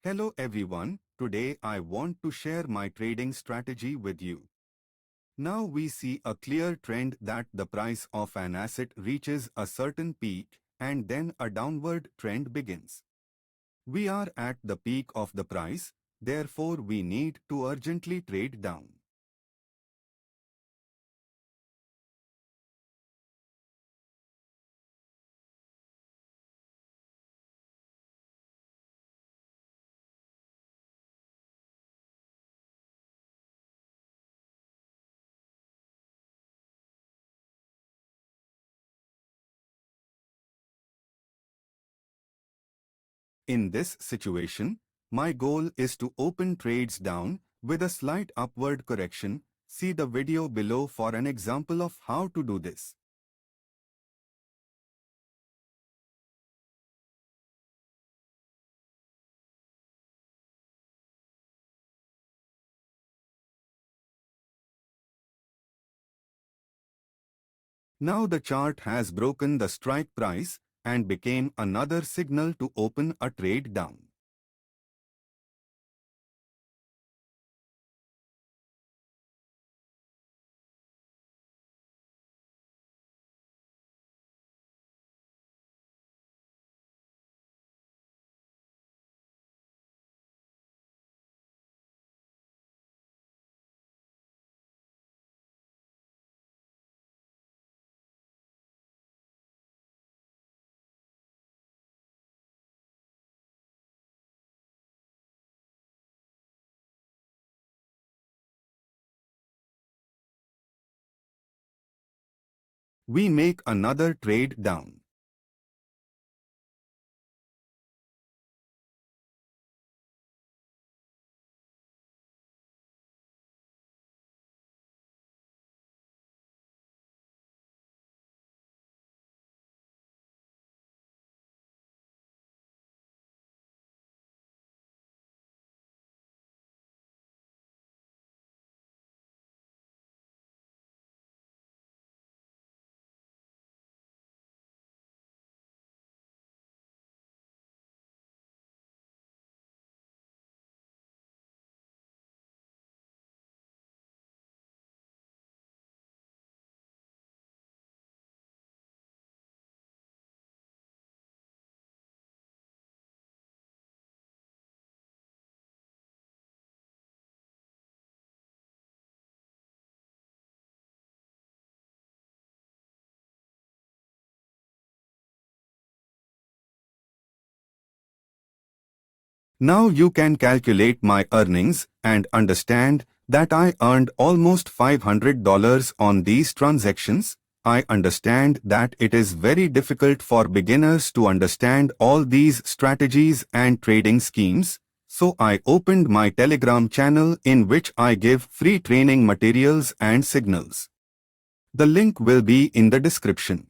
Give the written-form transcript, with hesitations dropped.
Hello everyone, today I want to share my trading strategy with you. Now we see a clear trend that the price of an asset reaches a certain peak and then a downward trend begins. We are at the peak of the price, therefore we need to urgently trade down. In this situation, my goal is to open trades down with a slight upward correction. See the video below for an example of how to do this. Now the chart has broken the strike price and became another signal to open a trade down. We make another trade down. Now you can calculate my earnings and understand that I earned almost $500 on these transactions. I understand that it is very difficult for beginners to understand all these strategies and trading schemes, so I opened my Telegram channel in which I give free training materials and signals. The link will be in the description.